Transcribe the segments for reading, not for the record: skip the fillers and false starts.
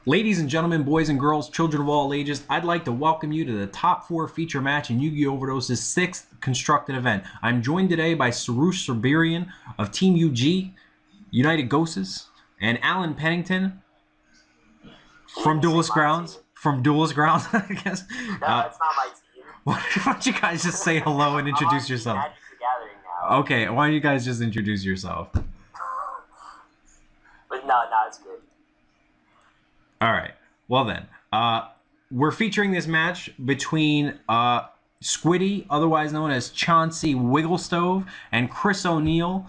Ladies and gentlemen, boys and girls, children of all ages, I'd like to welcome you to the top 4 feature match in Yu-Gi-Oh! Overdose's 6th constructed event. I'm joined today by Sorosh Saberian of Team UG, United Ghosts, and Alan Pennington from Duelist Grounds. I guess. No, it's not my team. Why don't you guys just say hello and introduce yourself? Magic the Gathering now. Okay, why don't you guys just introduce yourself? But no, it's good. All right. Well then, we're featuring this match between Squiddy, otherwise known as Chancy Wigglestove, and Chris O'Neill.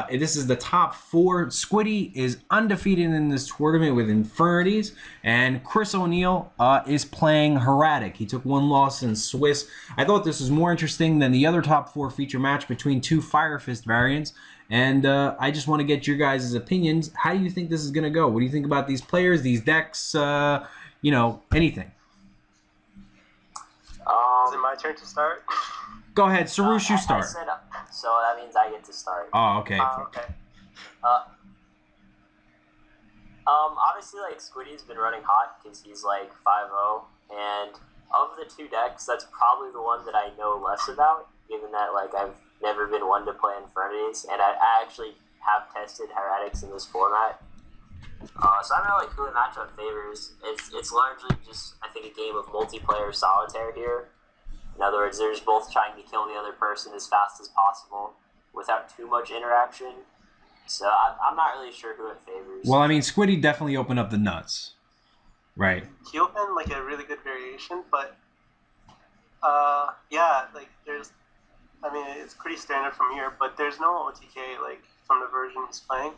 This is the top 4. Squiddy is undefeated in this tournament with Infernities, and Chris O'Neill is playing Hieratics. He took 1 loss in Swiss. I thought this was more interesting than the other top 4 feature match between 2 Fire Fist variants, and I just want to get your guys' opinions. How do you think this is going to go? What do you think about these players, these decks, anything? Is it my turn to start? Go ahead, Sorosh, you start. So that means I get to start. Oh, okay. Okay. Obviously, like, Squiddy's been running hot because he's like 5-0, and of the 2 decks, that's probably the one that I know less about, given that like I've never been one to play Infernities, and I actually have tested Hieratics in this format. So I don't know like who the matchup favors. It's largely just, I think, a game of multiplayer solitaire here. In other words, they're just both trying to kill the other person as fast as possible without too much interaction. So I'm not really sure who it favors. Well, I mean, Squiddy definitely opened up the nuts, right? He opened like a really good variation, but yeah, like it's pretty standard from here, but there's no OTK like from the version he's playing.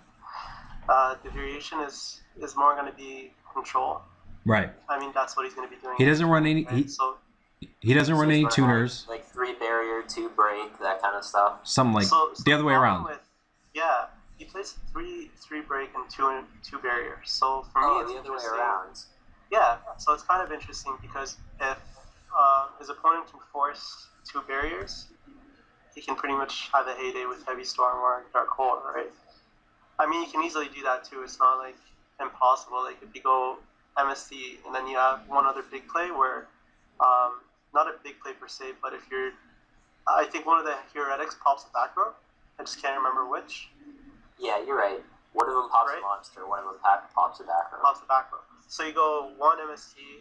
The variation is more going to be control. Right. I mean, that's what he's going to be doing. He doesn't run any. Right? He doesn't run any tuners. Like 3 barrier, 2 break, that kind of stuff. Something like the other way around. He plays 3 break and 2 barrier. So for me, it's the other way interesting. around. Yeah, so it's kind of interesting because if his opponent can force 2 barriers, he can pretty much have a heyday with Heavy Storm or Dark Hole, right? I mean, you can easily do that too. It's not like impossible. Like if you go MST and then you have one other big play where, not a big play per se, but if I think one of the Hieratics pops the back row. I just can't remember which. Yeah, you're right. One of them pops a monster, one of them pops a back row. Pops the back row. So you go 1 MST,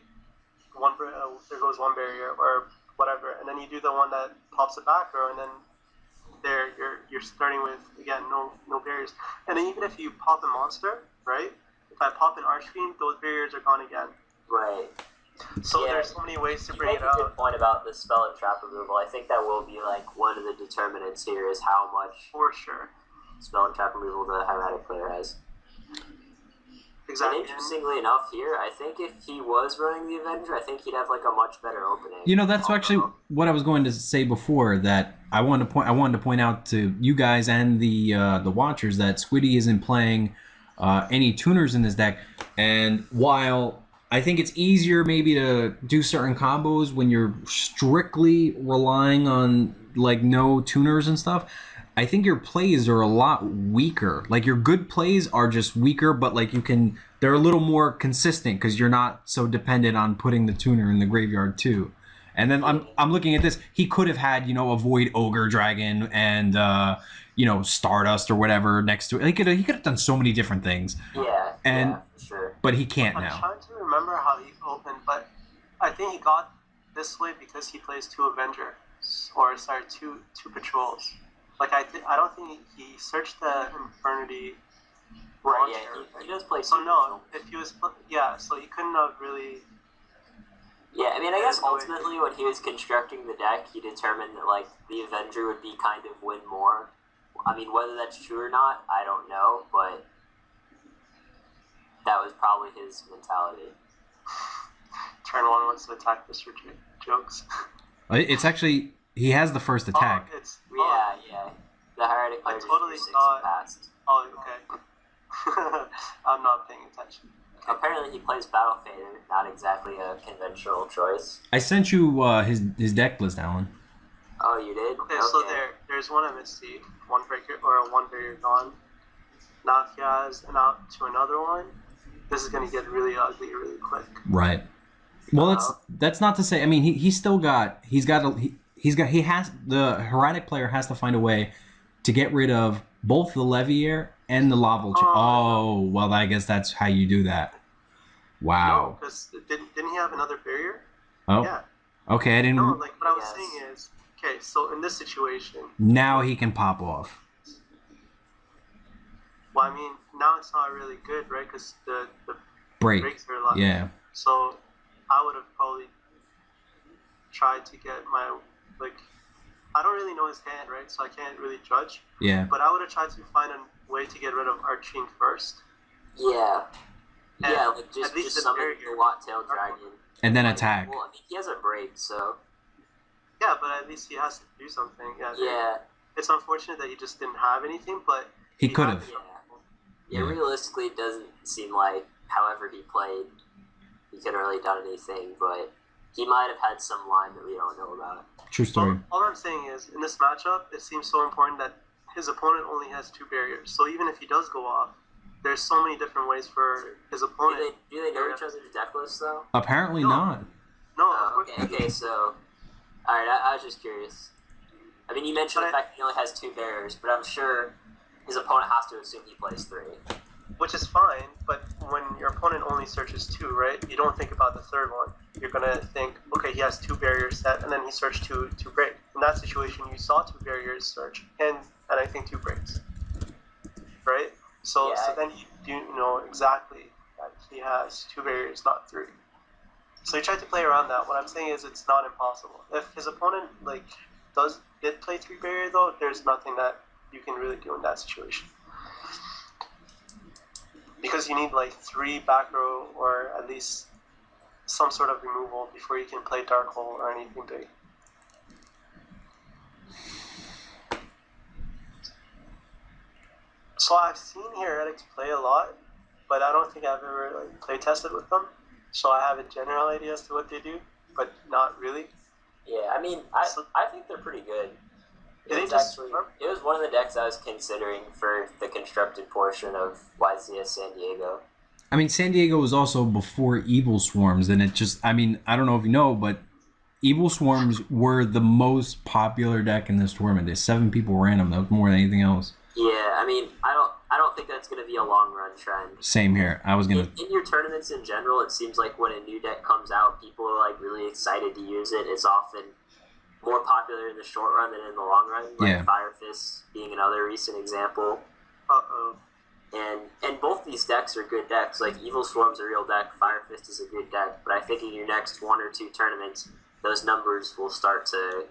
there goes 1 barrier or whatever, and then you do the one that pops the back row, and then there you're starting with, again, no barriers. And then even if you pop a monster, right? If I pop an Archfiend, those barriers are gone again. Right. So there's so many ways to bring it out. You make a good point about the spell and trap removal. I think that will be like one of the determinants here is how much for sure spell and trap removal the Hieratic player has. Exactly. And interestingly enough here, I think if he was running the Avenger, I think he'd have like a much better opening. You know, that's actually what I was going to say before, that I wanted to point out to you guys and the watchers that Squiddy isn't playing any tuners in this deck, and while I think it's easier maybe to do certain combos when you're strictly relying on like no tuners and stuff, I think your plays are a lot weaker. Like your good plays are just weaker, but like they're a little more consistent because you're not so dependent on putting the tuner in the graveyard too. And then I'm looking at this. He could have had, Avoid Ogre Dragon and Stardust or whatever next to it. He could have done so many different things. Yeah, for sure. But he can't I'm now. trying to remember how he opened, but I think he got this way because he plays 2 Avengers, or sorry, two Patrols. Like I don't think he searched the Infernity. Right. Yeah, he does play. So no, if he was, so he couldn't have really. Yeah, I mean, I guess ultimately when he was constructing the deck, he determined that like the Avenger would be kind of win more. I mean, whether that's true or not, I don't know, but that was probably his mentality. Turn 1 wants to attack this for jokes. It's actually, he has the first attack. Yeah. The Hieratic player totally passed. Oh, okay. I'm not paying attention. Okay. Apparently he plays Battle Fader, not exactly a conventional choice. I sent you his deck list, Alan. Oh, you did? Okay, so there's 1 MSC, 1 breaker, or a 1 barrier gone. Now he has an out to another one, this is going to get really ugly really quick. Right. Well, that's not to say. I mean, he has the Hieratics player has to find a way to get rid of both the Levier and the Lava. Well, I guess that's how you do that. Wow. No, because didn't he have another barrier? Oh. Yeah. Okay, I didn't. No, like what I was saying is, okay, so in this situation, now he can pop off. Well, I mean, now it's not really good, right? Because the breaks are left. Yeah. So I would have probably tried to get my, like, I don't really know his hand, right? So I can't really judge. Yeah. But I would have tried to find a way to get rid of Arching first. Yeah. And yeah, like just summon the Watt-tailed dragon. And then attack. Well, I mean, he has a break, so. Yeah, but at least he has to do something. Yeah. It's unfortunate that he just didn't have anything, but he could have. Yeah, realistically, it doesn't seem like, however he played, he could have really done anything, but he might have had some line that we don't know about. True story. All I'm saying is, in this matchup, it seems so important that his opponent only has 2 barriers. So even if he does go off, there's so many different ways for his opponent. Do they know each other's deck lists, though? Apparently not. No. Okay, so... Alright, I was just curious. I mean, you mentioned the fact that he only has 2 barriers, but I'm sure his opponent has to assume he plays 3. Which is fine, but when your opponent only searches 2, right, you don't think about the third one. You're going to think, okay, he has 2 barriers set, and then he searched 2 break. In that situation, you saw 2 barriers search, and I think 2 breaks. Right? So then you know exactly that he has 2 barriers, not 3. So you try to play around that. What I'm saying is it's not impossible. If his opponent did play 3 barrier though, there's nothing that you can really do in that situation. Because you need like 3 back row or at least some sort of removal before you can play Dark Hole or anything big. So I've seen Hieratics play a lot, but I don't think I've ever play tested with them. So I have a general idea as to what they do, but not really. Yeah, I mean, I think they're pretty good. It was one of the decks I was considering for the constructed portion of YZS San Diego. I mean, San Diego was also before Evil Swarms, and it just, I mean, I don't know if you know, but Evil Swarms were the most popular deck in this tournament. There's 7 people ran them. That was more than anything else. Yeah, I mean, I don't think that's going to be a long run trend. Same here. I was gonna. In your tournaments in general, it seems like when a new deck comes out, people are like really excited to use it. It's often more popular in the short run than in the long run. Like Fire Fist being another recent example. And both these decks are good decks. Like Evil Swarm's a real deck. Fire Fist is a good deck. But I think in your next 1 or 2 tournaments, those numbers will start to,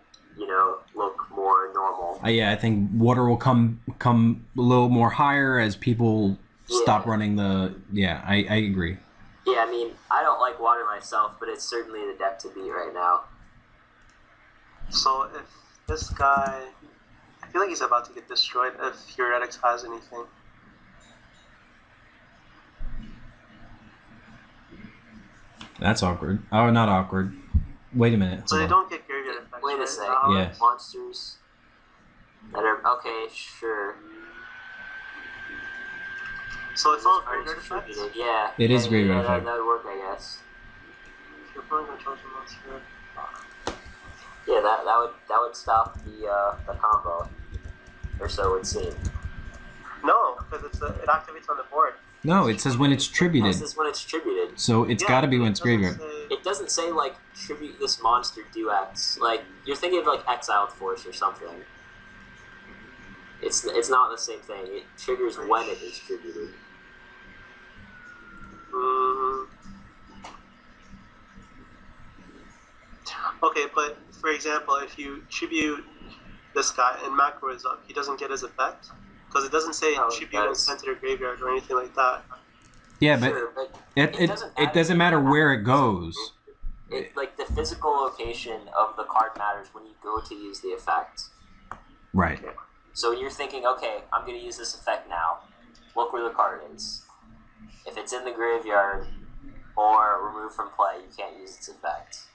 look more normal. I think water will come a little more higher as people stop running the. Yeah, I agree. Yeah, I mean, I don't like water myself, but it's certainly the deck to beat right now. So if this guy, I feel like he's about to get destroyed if Hieratics has anything. That's awkward. Oh, not awkward. Wait a minute. So they don't get graveyard effects. Wait a second. Yeah. Monsters that are okay, sure. So it's all graveyard effects? Yeah. It is graveyard effect. That would work, I guess. If your opponent controls a monster. Yeah, that would stop the combo, or so it would seem. No, because it activates on the board. No, it says when it's tributed. It says when it's tributed. So it's got to be when it's graveyard. It doesn't say like tribute this monster do X. Like you're thinking of like Exiled Force or something. It's not the same thing. It triggers when it is tributed. Okay, but for example, if you tribute this guy and macro is up, he doesn't get his effect? Because it doesn't say tribute and send to the graveyard or anything like that. Yeah, Sure, but it doesn't matter where it goes. Like the physical location of the card matters when you go to use the effect. Right. So you're thinking, okay, I'm going to use this effect now. Look where the card is. If it's in the graveyard or removed from play, you can't use its effect.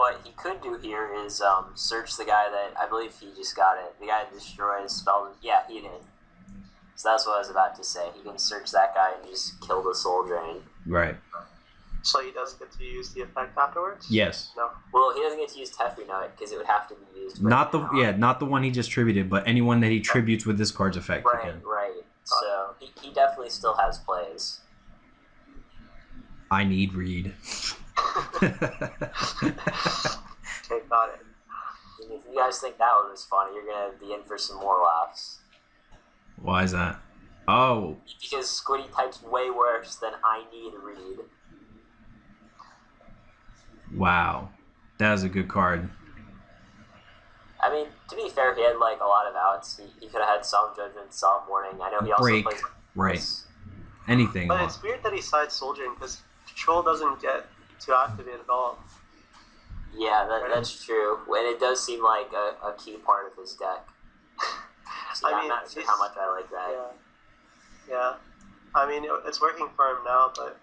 what he could do here is search the guy that I believe he just got it. The guy that destroys spells. Yeah, he did. So that's what I was about to say. He can search that guy and just kill the soul drain. Right. So he doesn't get to use the effect afterwards? Yes. No. Well, he doesn't get to use Teferi Nut because it would have to be used. Not the one he just tributed, but anyone that he tributes with this card's effect. Right. So he definitely still has plays. I need Reed. Okay, got it. And if you guys think that one was funny, you're gonna be in for some more laughs. Why is that? Oh. Because Squiddy types way worse than I need Reed. Wow. That was a good card. I mean, to be fair, he had like a lot of outs. He could have had some judgment, some warning. I know he also plays. Right. Anything. But it's weird that he sides Soldiering because Control doesn't get to activate at all. Yeah, that's true. And it does seem like a key part of his deck. So I'm not sure how much I like that. Yeah. I mean, it's working for him now, but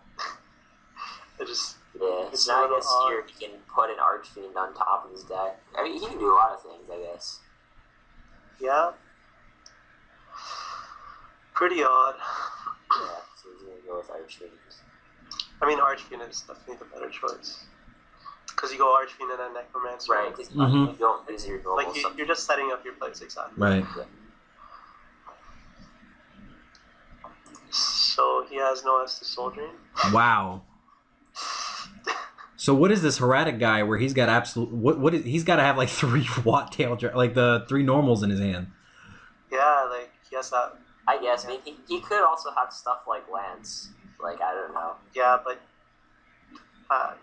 it just... Yeah, so now I guess here he can put an Archfiend on top of his deck. I mean, he can do a lot of things, I guess. Yeah. Pretty odd. Yeah, so he's going to go with Archfiend. I mean, Archfiend is definitely the better choice. Because you go Archfiend and then Necromancer. Right, because you don't use your normal like, you're just setting up your plays, exactly. Right. Yeah. So he has no S to Soul Drain. Wow. So what is this Hieratic guy where he's got he's got to have like 3 Watt Tail, like the 3 normals in his hand. Yeah, like he has that. I guess. I mean, he could also have stuff like Lance. Like, I don't know. Yeah, but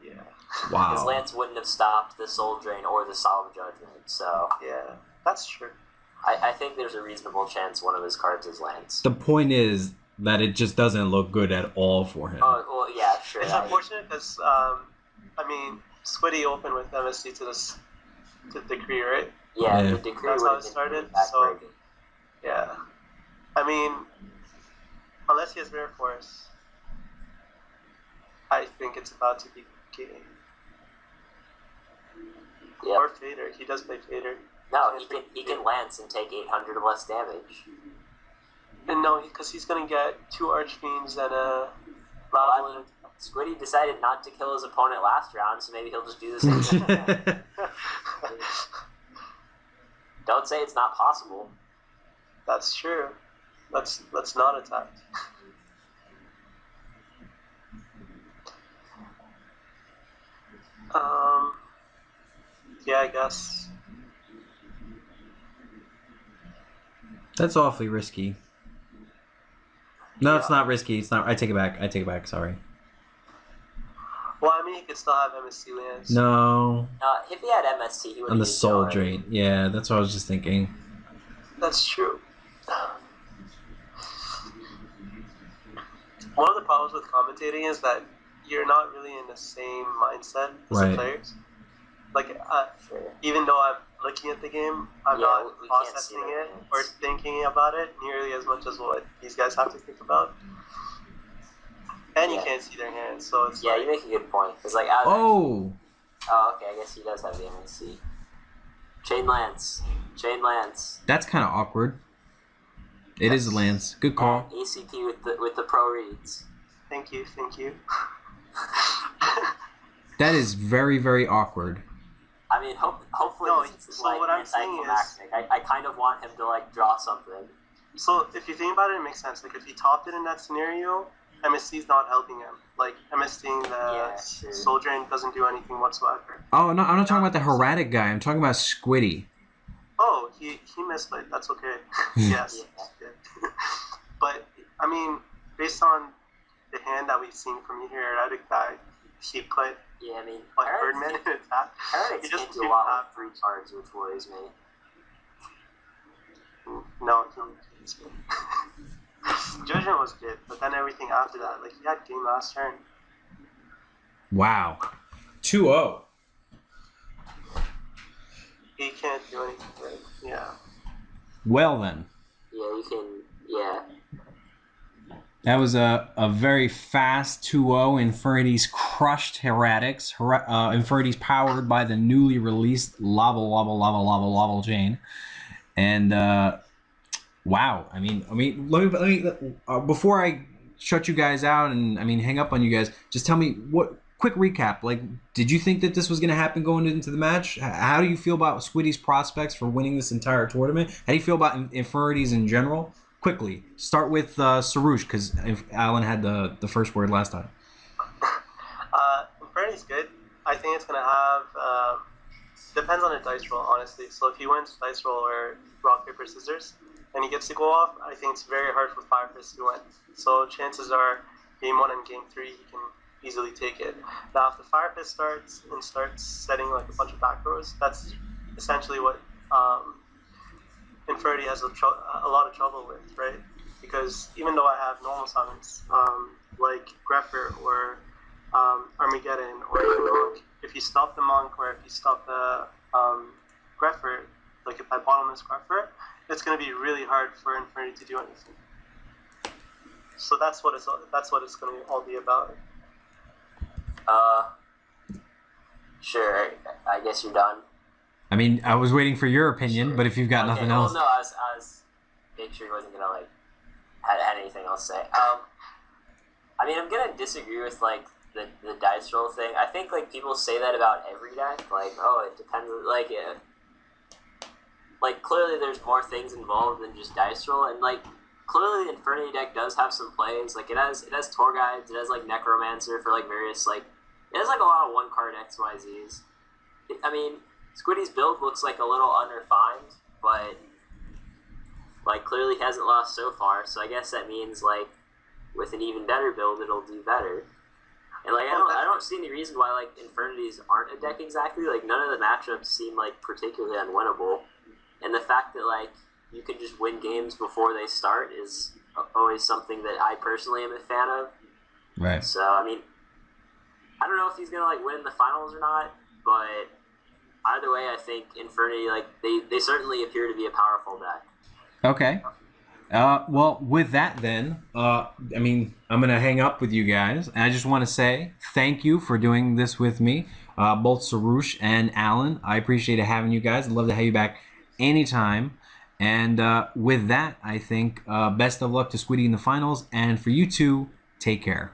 yeah. Wow. Because Lance wouldn't have stopped the Soul Drain or the Solemn Judgment. So yeah, that's true. I think there's a reasonable chance one of his cards is Lance. The point is that it just doesn't look good at all for him. Oh well, yeah, sure. It's unfortunate because I mean, Squiddy opened with MSC to Decree, right? Yeah, the Decree that's how it started. So yeah, I mean, unless he has Rare Force, I think it's about to be game. Yep. Or Fader. He does play Fader. No, he can Lance and take 800 less damage. And no, because he's gonna get 2 Archfiends and a Lava. Squiddy decided not to kill his opponent last round, so maybe he'll just do the same thing again. Don't say it's not possible. That's true. Let's not attack. Yeah, I guess. That's awfully risky. No, it's not risky. It's not. I take it back. Sorry. Well, I mean, he could still have MSC Lance. No. If he had MST, he would. On the Soul Drain. Yeah, that's what I was just thinking. That's true. One of the problems with commentating is that you're not really in the same mindset as the players. Like, even though I'm looking at the game, I'm not processing it or thinking about it nearly as much as what these guys have to think about. And you can't see their hands, so it's you make a good point. It's like, oh, okay, I guess he does have the MSC. Chain Lance. That's kind of awkward. It is a Lance. Good call. ACP with the pro reads. Thank you. That is very, very awkward. I mean, hopefully this is like anticlimactic. I kind of want him to like draw something. So if you think about it, it makes sense. Like if he topped it in that scenario, MSC's not helping him. Like MSCing the Soul Drain doesn't do anything whatsoever. Oh no, I'm not talking about the Hieratic guy. I'm talking about Squiddy. Oh, he misplayed. That's okay. Yes. But I mean, based on the hand that we've seen from your Hieratics guy, he put Birdman in attack. Hieratics can't do a lot with 3 cards, which worries me. No, Judgment was good, but then everything after that, like he had game last turn. Wow. 2-0. He can't do anything good. Yeah. Well then. Yeah, you can. Yeah. That was a very fast 2-0. Infernities crushed Hieratics. Infernities powered by the newly released Lava chain. And wow, let me before I shut you guys out and hang up on you guys, just tell me what quick recap. Like, did you think that this was going to happen going into the match? How do you feel about Squiddy's prospects for winning this entire tournament? How do you feel about Infinities in general? Quickly, start with Sorosh, because Alan had the first word last time. Infernity's good. I think it's gonna have depends on the dice roll, honestly. So if he wins dice roll or rock paper scissors, and he gets to go off, I think it's very hard for Fire Fist to win. So chances are, game 1 and game 3, he can easily take it. Now, if the Fire Fist starts setting like a bunch of back rows, that's essentially what Infernity has a lot of trouble with, right? Because even though I have normal summons, like Grepher or Armageddon or even Monk, if you stop the Monk or if you stop the Grepher, like if I bottomless Grepher, it's going to be really hard for Infernity to do anything. So that's what it's going to all be about. Sure. I guess you're done. I mean, I was waiting for your opinion, sure. But if you've got nothing else, no, I was making sure he wasn't gonna like had anything else to say. I mean, I'm gonna disagree with like the dice roll thing. I think like people say that about every deck. Like, oh, it depends. Like clearly there's more things involved than just dice roll, and like clearly the Infernity deck does have some plays. Like it has tour guides. It has like Necromancer for like various like it has like a lot of 1-card XYZs. I mean, Squiddy's build looks like a little unrefined, but like clearly hasn't lost so far. So I guess that means like with an even better build, it'll do better. And like I don't see any reason why like Infernities aren't a deck exactly. Like none of the matchups seem like particularly unwinnable, and the fact that like you can just win games before they start is always something that I personally am a fan of. Right. So I mean, I don't know if he's gonna like win the finals or not, but either way, I think Infernity like they certainly appear to be a powerful deck. Okay. Well, with that then, I'm gonna hang up with you guys, and I just want to say thank you for doing this with me, both Sorosh and Alan. I appreciate having you guys. I'd love to have you back anytime. And with that, I think best of luck to Squiddy in the finals, and for you two, take care.